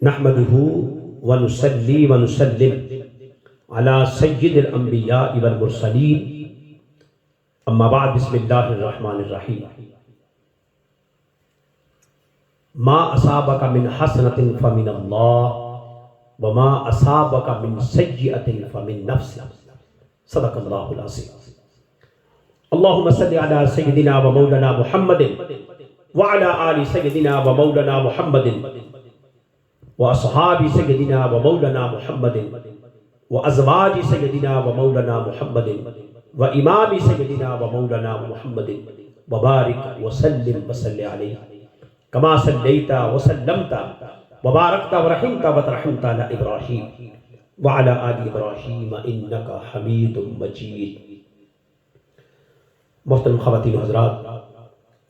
نحمده ونصلي ونسلم على سید الانبیاء والمرسلین اما بعد بسم اللہ الرحمن الرحیم ما اصابک من حسنۃ فمن اللہ وما اصابک من سیئۃ فمن نفسک صدق اللہ العظیم اللہم صل علی سیدنا و مولانا محمد وعلی آل سیدنا و مولانا محمد وأصحاب سيدنا ومولانا محمد وأزواج سيدنا ومولانا محمد وإمام سيدنا ومولانا محمد وبارك وسلم وصل عليه كما صليت وسلمت وباركت ورحمت وترحمت على إبراهيم وعلى آل إبراهيم إنك حميد مجيد. محترم خواتین و حضرات،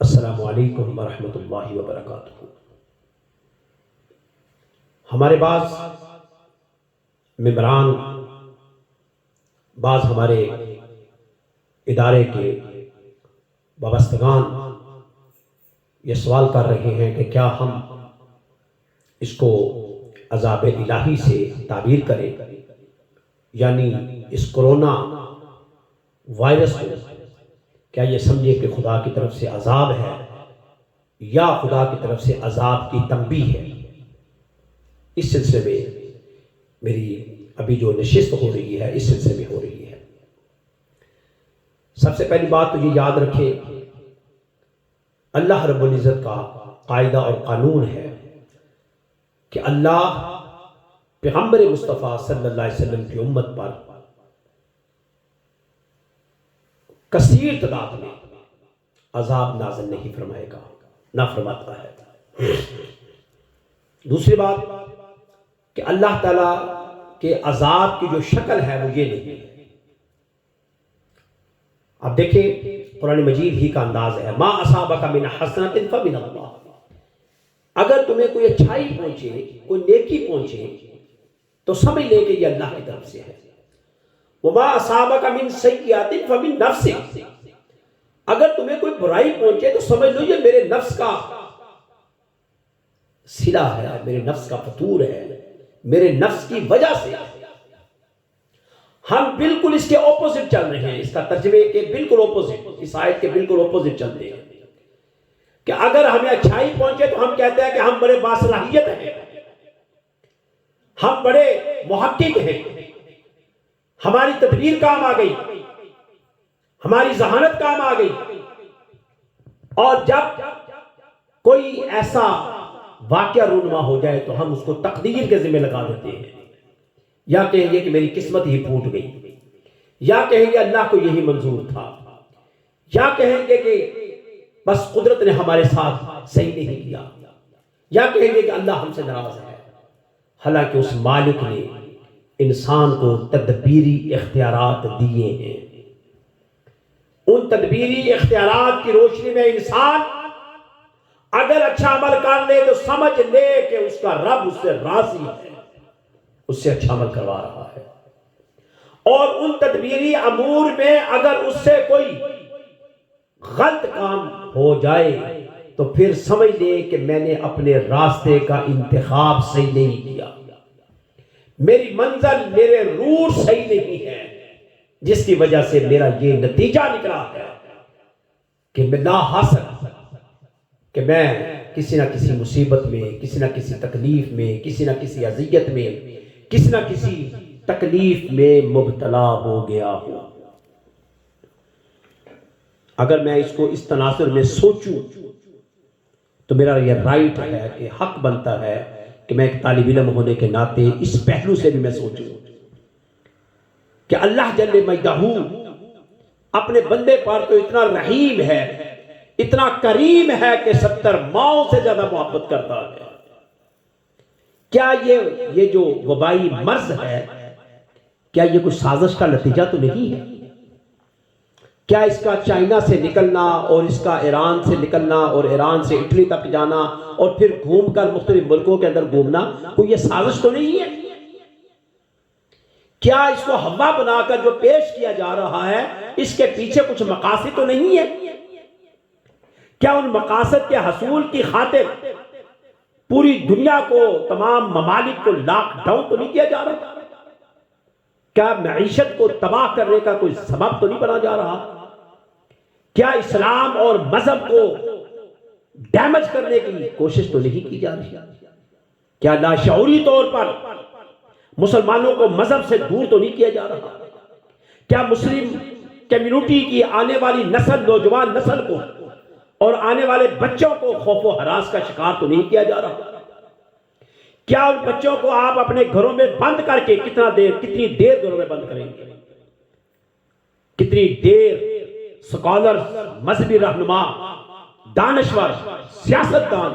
السلام علیکم ورحمۃ اللہ وبرکاتہ. ہمارے بعض ممبران، بعض ہمارے ادارے کے وابستگان یہ سوال کر رہے ہیں کہ کیا ہم اس کو عذاب الہی سے تعبیر کریں، یعنی اس کرونا وائرس کو کیا یہ سمجھے کہ خدا کی طرف سے عذاب ہے یا خدا کی طرف سے عذاب کی تنبیہ ہے. اس سلسلے میں میری ابھی جو نشست ہو رہی ہے اس سلسلے میں ہو رہی ہے. سب سے پہلی بات تو یہ یاد رکھیں، اللہ رب العزت کا قاعدہ اور قانون ہے کہ اللہ پیغمبر مصطفیٰ صلی اللہ علیہ وسلم کی امت پر کثیر تعداد میں عذاب نازل نہیں فرمائے گا، نہ فرماتا ہے. دوسری بات کہ اللہ تعالیٰ کے عذاب کی جو شکل ہے وہ یہ نہیں ہے. اب دیکھیں قرآن مجید ہی کا انداز ہے، ما اصابک من حسنۃ فمن اللہ. اگر تمہیں کوئی اچھائی پہنچے، کوئی نیکی پہنچے تو سمجھ لے کہ یہ اللہ کی طرف سے ہے. وما اصابک من سیئۃ فمن نفسک. اگر تمہیں کوئی برائی پہنچے تو سمجھ لو یہ میرے نفس کا صلہ ہے، میرے نفس کا فطور ہے، میرے نفس کی وجہ سے. ہم بالکل اس کے اپوزٹ چل رہے ہیں، اس کا ترجمے کے بالکل اپوزٹ، اس آیت کے بالکل اپوزٹ چلتے ہیں کہ اگر ہمیں اچھائی پہنچے تو ہم کہتے ہیں کہ ہم بڑے باصلاحیت ہیں، ہم بڑے محقق ہیں، ہماری تدبیر کام آ گئی، ہماری ذہانت کام آ گئی. اور جب کوئی ایسا واقعہ رونما ہو جائے تو ہم اس کو تقدیر کے ذمہ لگا دیتے ہیں، یا کہیں گے کہ میری قسمت ہی پھوٹ گئی، یا کہیں گے اللہ کو یہی منظور تھا، یا کہیں گے کہ بس قدرت نے ہمارے ساتھ صحیح نہیں کیا، یا کہیں گے کہ اللہ ہم سے ناراض ہے. حالانکہ اس مالک نے انسان کو تدبیری اختیارات دیے ہیں. ان تدبیری اختیارات کی روشنی میں انسان اگر اچھا عمل کر لے تو سمجھ لے کہ اس کا رب اس سے راضی ہے، اس سے اچھا عمل کروا رہا ہے. اور ان تدبیری امور میں اگر اس سے کوئی غلط کام ہو جائے تو پھر سمجھ لے کہ میں نے اپنے راستے کا انتخاب صحیح نہیں کیا، میری منزل، میرے روٹ صحیح نہیں ہے، جس کی وجہ سے میرا یہ نتیجہ نکلا ہے کہ میں لا حاصل، کہ میں کسی نہ کسی مصیبت میں، کسی نہ کسی تکلیف میں، کسی نہ کسی اذیت میں، کسی نہ کسی تکلیف میں مبتلا ہو گیا ہوں. اگر میں اس کو اس تناظر میں سوچوں تو میرا یہ رائٹ ہے کہ حق بنتا ہے کہ میں ایک طالب علم ہونے کے ناطے اس پہلو سے بھی میں سوچوں کہ اللہ جل مجدہ اپنے بندے پر تو اتنا رحیم ہے، اتنا کریم ہے کہ 70 ماؤں سے زیادہ محبت کرتا ہے. کیا یہ جو وبائی مرض ہے، کیا یہ کوئی سازش کا نتیجہ تو نہیں ہے؟ کیا اس کا چائنا سے نکلنا اور اس کا ایران سے نکلنا اور ایران سے اٹلی تک جانا اور پھر گھوم کر مختلف ملکوں کے اندر گھومنا کوئی یہ سازش تو نہیں ہے؟ کیا اس کو ہوا بنا کر جو پیش کیا جا رہا ہے اس کے پیچھے کچھ مقاصد تو نہیں ہے؟ کیا ان مقاصد کے حصول کی خاطر پوری دنیا کو، تمام ممالک کو لاک ڈاؤن تو نہیں کیا جا رہا؟ کیا معیشت کو تباہ کرنے کا کوئی سبب تو نہیں بنا جا رہا؟ کیا اسلام اور مذہب کو ڈیمیج کرنے کی کوشش تو نہیں کی جا رہی؟ کیا لاشعوری طور پر مسلمانوں کو مذہب سے دور تو نہیں کیا جا رہا؟ کیا مسلم کمیونٹی کی آنے والی نسل، نوجوان نسل کو اور آنے والے بچوں کو خوف و ہراس کا شکار تو نہیں کیا جا رہا؟ کیا ان بچوں کو آپ اپنے گھروں میں بند کر کے کتنی دیر گھروں میں بند کریں گے؟ کتنی دیر سکالرز، مذہبی رہنما، دانشور، سیاستدان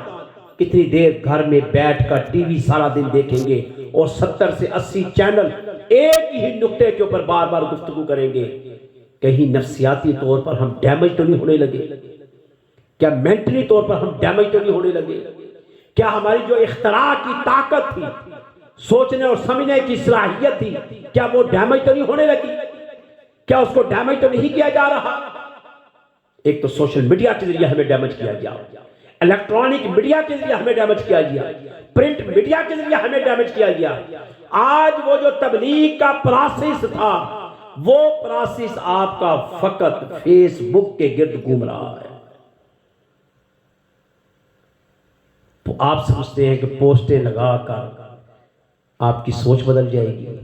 کتنی دیر گھر میں بیٹھ کر ٹی وی سارا دن دیکھیں گے اور 70 سے 80 چینل ایک ہی نقطے کے اوپر بار بار گفتگو کریں گے؟ کہیں نفسیاتی طور پر ہم ڈیمیج تو نہیں ہونے لگے؟ کیا مینٹلی طور پر ہم ڈیمیج تو نہیں ہونے لگے؟ کیا ہماری جو اختراع کی طاقت تھی، سوچنے اور سمجھنے کی صلاحیت تھی، کیا وہ ڈیمیج تو نہیں ہونے لگی؟ کیا اس کو ڈیمیج تو نہیں کیا جا رہا؟ ایک تو سوشل میڈیا کے ذریعے ہمیں ڈیمیج کیا گیا، الیکٹرانک میڈیا کے ذریعے ہمیں ڈیمیج کیا گیا، پرنٹ میڈیا کے ذریعے ہمیں ڈیمیج کیا گیا۔ آج وہ جو تبلیغ کا پروسیس تھا، وہ پروسیس آپ کا فقط فیس بک کے گرد گھوم رہا ہے۔ تو آپ سمجھتے ہیں کہ پوسٹیں لگا کر آپ کی سوچ بدل جائے گی؟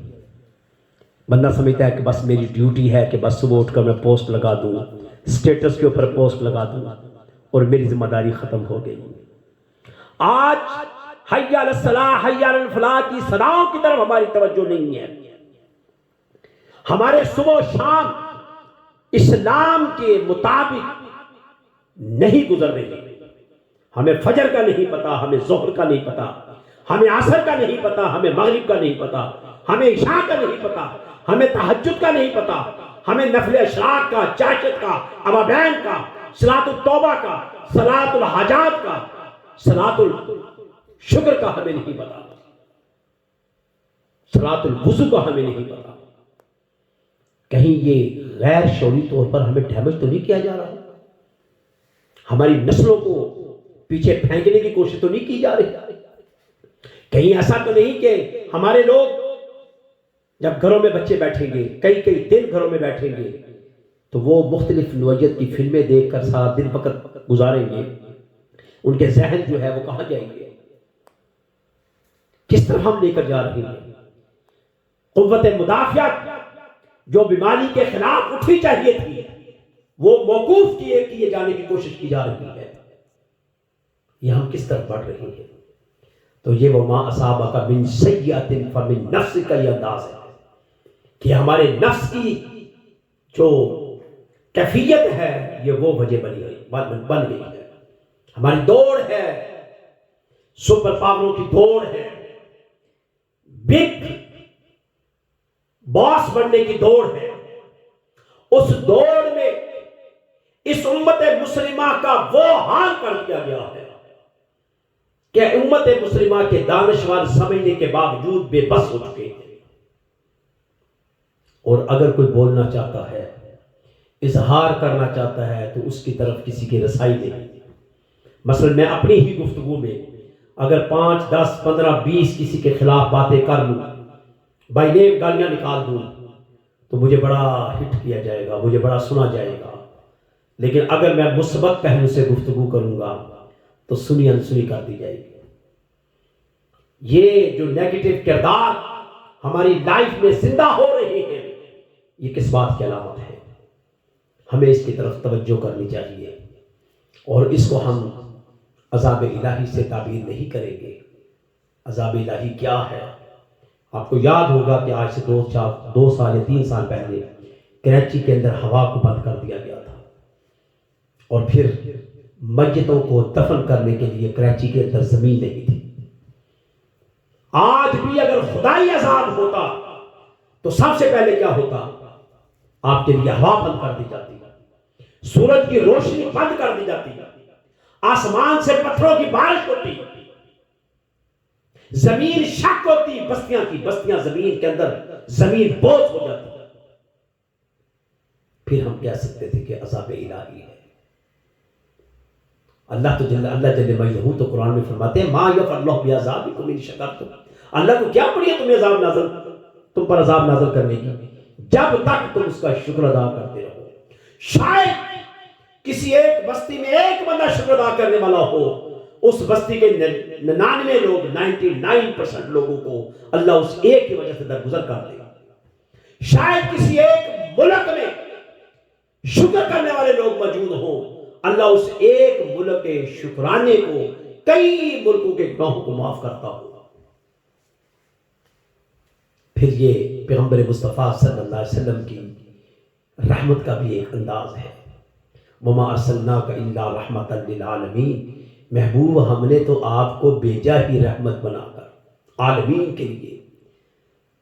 بندہ سمجھتا ہے کہ بس میری ڈیوٹی ہے کہ بس صبح اٹھ کر میں پوسٹ لگا دوں، سٹیٹس کے اوپر پوسٹ لگا دوں اور میری ذمہ داری ختم ہو گئی۔ آج حی علی الصلاح، حی علی الفلاح کی صداؤں کی طرف ہماری توجہ نہیں ہے۔ ہمارے صبح و شام اسلام کے مطابق نہیں گزر رہی۔ ہمیں فجر کا نہیں پتا، ہمیں ظہر کا نہیں پتا، ہمیں عصر کا نہیں پتا، ہمیں مغرب کا نہیں پتا، ہمیں عشاء کا نہیں پتا، ہمیں تہجد کا نہیں پتا، ہمیں نفل اشراق کا، چاشت کا، ابابین کا، صلاۃ التوبہ کا، صلاۃ الحاجات کا، صلاۃ الشکر کا ہمیں نہیں پتا، صلاۃ الوضو کا ہمیں نہیں پتا۔ کہیں یہ غیر شعوری طور پر ہمیں ڈیمیج تو نہیں کیا جا رہا؟ ہماری نسلوں کو پیچھے پھینکنے کی کوشش تو نہیں کی جا رہی؟ کہیں ایسا تو نہیں کہ ہمارے لوگ جب گھروں میں بچے بیٹھیں گے، کئی دن گھروں میں بیٹھیں گے، تو وہ مختلف نوعیت کی فلمیں دیکھ کر سارا دن وقت گزاریں گے، ان کے ذہن جو ہے وہ کہاں جائیں گے؟ کس طرف ہم لے کر جا رہے ہیں؟ قوت مدافعت جو بیماری کے خلاف اٹھنی چاہیے تھی، وہ موقوف کیے جانے کی کوشش کی جا رہی ہے۔ یہ ہم کس طرف بڑھ رہے ہیں؟ تو یہ وما اصابک من سیئۃ فمن نفسک، یہ انداز ہے کہ ہمارے نفس کی جو کیفیت ہے یہ وہ وجہ بن گئی ہے۔ ہماری دوڑ ہے، سپر پاوروں کی دوڑ ہے، بگ باس بننے کی دوڑ ہے۔ اس دوڑ میں اس امت مسلمہ کا وہ حال کر دیا گیا ہے کہ امت مسلمہ کے دانشور سمجھنے کے باوجود بے بس ہو چکے ہیں، اور اگر کوئی بولنا چاہتا ہے، اظہار کرنا چاہتا ہے، تو اس کی طرف کسی کی رسائی نہیں۔ مثلا میں اپنی ہی گفتگو میں اگر 5، 10، 15، 20 کسی کے خلاف باتیں کر لوں، بائی نیم گالیاں نکال دوں، تو مجھے بڑا ہٹ کیا جائے گا، مجھے بڑا سنا جائے گا۔ لیکن اگر میں مثبت پہلو سے گفتگو کروں گا تو سنی انسنی کر دی جائے گی۔ یہ جو نیگیٹو کردار ہماری لائف میں زندہ ہو رہے ہیں، یہ کس بات کی علامت ہے؟ ہمیں اس کی طرف توجہ کرنی چاہیے، اور اس کو ہم عذاب الہی سے تعبیر نہیں کریں گے۔ عذاب الہی کیا ہے؟ آپ کو یاد ہوگا کہ آج سے 2 سال یا 3 سال پہلے کراچی کے اندر ہوا کو بند کر دیا گیا تھا، اور پھر میتوں کو دفن کرنے کے لیے کراچی کے اندر زمین نہیں تھی۔ آج بھی اگر خدائی عذاب ہوتا تو سب سے پہلے کیا ہوتا؟ آپ کے لیے ہوا بند کر دی جاتی، سورج کی روشنی بند کر دی جاتی، آسمان سے پتھروں کی بارش ہوتی، زمین شک ہوتی، بستیاں زمین کے اندر زمین بوجھ ہو جاتی۔ پھر ہم کہہ سکتے تھے کہ عذاب الہی ہے۔ اللہ جل مجدہ تو قرآن میں فرماتے ہیں ما یفعل اللہ بعذابکم ان شکرتم، اللہ کو کیا پڑی ہے تمہیں تم پر عذاب نازل کرنے کی جب تک تم اس کا شکر ادا کرتے رہو۔ شاید کسی ایک بستی میں ایک بندہ شکر ادا کرنے والا ہو، اس بستی کے 99% لوگوں کو اللہ اس ایک کی وجہ سے درگزر کر دے گا۔ شاید کسی ایک ملک میں شکر کرنے والے لوگ موجود ہوں، اللہ اس ایک ملک کے شکرانے کو کئی ملکوں کے گناہوں کو معاف کرتا ہوگا۔ پھر یہ پیغمبر مصطفیٰ صلی اللہ علیہ وسلم کی رحمت کا بھی ایک انداز ہے۔ وَمَا أَرْسَلْنَاكَ إِلَّا رَحْمَةً لِلْعَالَمِينَ، محبوب ہم نے تو آپ کو بھیجا ہی رحمت بنا کر عالمین کے لیے،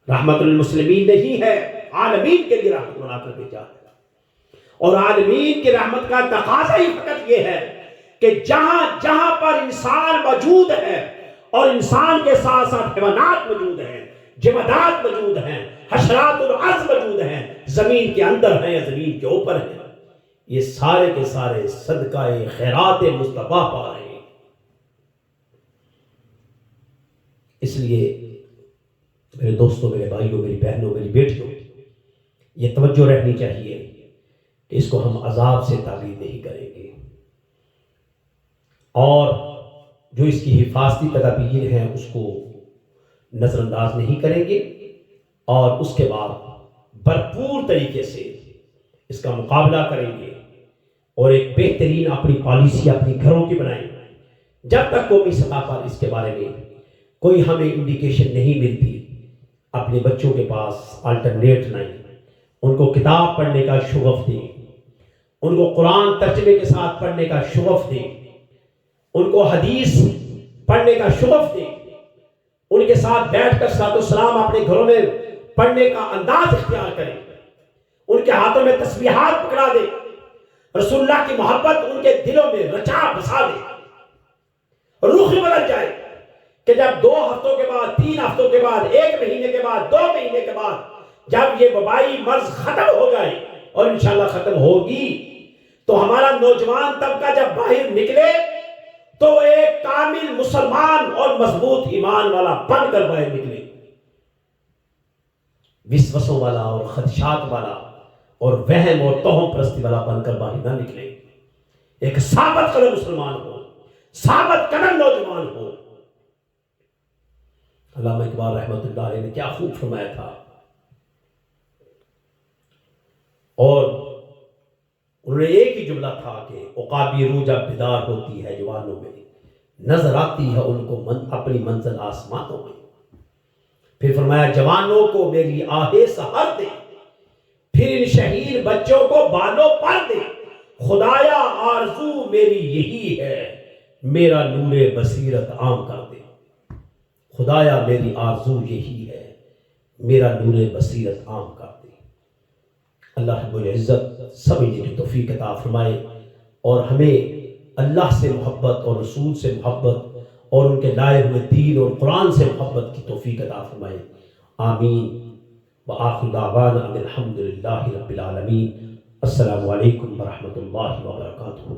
رحمت للمسلمین نہیں ہے، عالمین کے لیے رحمت بنا کر بھیجا ہے۔ اور عالمین کی رحمت کا تقاضا ہی فقط یہ ہے کہ جہاں جہاں پر انسان موجود ہے اور انسان کے ساتھ ساتھ حیوانات موجود ہیں، جمادات موجود ہیں، حشرات الارض موجود ہیں، زمین کے اندر ہیں یا زمین کے اوپر ہیں، یہ سارے کے سارے صدقہ خیرات مصطفیٰ پا رہے ہیں۔ اس لیے میرے دوستوں، میرے بھائیوں، میری بہنوں، میری بیٹیوں، یہ توجہ رہنی چاہیے کہ اس کو ہم عذاب سے تعبیر نہیں کریں گے، اور جو اس کی حفاظتی تدابیر ہیں اس کو نظر انداز نہیں کریں گے، اور اس کے بعد بھرپور طریقے سے اس کا مقابلہ کریں گے اور ایک بہترین اپنی پالیسی اپنی گھروں کی بنائیں گے۔ جب تک قومی سطح پر اس کے بارے میں کوئی ہمیں انڈیکیشن نہیں ملتی، اپنے بچوں کے پاس الٹرنیٹ نہیں، ان کو کتاب پڑھنے کا شغف دیں، ان کو قرآن ترجمے کے ساتھ پڑھنے کا شغف دیں، ان کو حدیث پڑھنے کا شغف دیں، ان کے ساتھ بیٹھ کر صلاۃ السلام اپنے گھروں میں پڑھنے کا انداز اختیار کریں، ان کے ہاتھوں میں تسبیحات پکڑا دیں، رسول اللہ کی محبت ان کے دلوں میں رچا بسا دیں، رخ بدل جائے کہ جب 2 ہفتوں کے بعد، 3 ہفتوں کے بعد، 1 مہینے کے بعد، 2 مہینے کے بعد جب یہ وبائی مرض ختم ہو جائے، اور انشاءاللہ ختم ہوگی، تو ہمارا نوجوان طبقہ جب باہر نکلے تو ایک کامل مسلمان اور مضبوط ایمان والا بن کر باہر نکلے، وسوسوں والا اور خدشات والا اور وہم اور توہم پرستی والا بن کر باہر نہ نکلے، ایک ثابت قدم مسلمان ہو، ثابت قدم نوجوان ہو۔ علامہ اقبال رحمۃ اللہ علیہ نے کیا خوب فرمایا تھا، اور انہوں نے ایک ہی جملہ تھا کہ عقابی روح جب بیدار ہوتی ہے جوانوں میں، نظر آتی ہے ان کو اپنی منزل آسمانوں میں۔ پھر فرمایا جوانوں کو میری آہے سحر دے، پھر ان شہید بچوں کو بالوں پر دے، خدایا آرزو میری یہی ہے میرا نور بصیرت عام کر دے، خدایا میری آرزو یہی ہے میرا نور بصیرت عام کر دے۔ اللہ رب العزت سمجھنے کی توفیق عطا فرمائے، اور ہمیں اللہ سے محبت اور رسول سے محبت اور ان کے لائے ہوئے دین اور قرآن سے محبت کی توفیق عطا فرمائے، آمین۔ وآخر دعوانا ان الحمد للہ رب العالمین۔ السلام علیکم ورحمۃ اللہ وبرکاتہ۔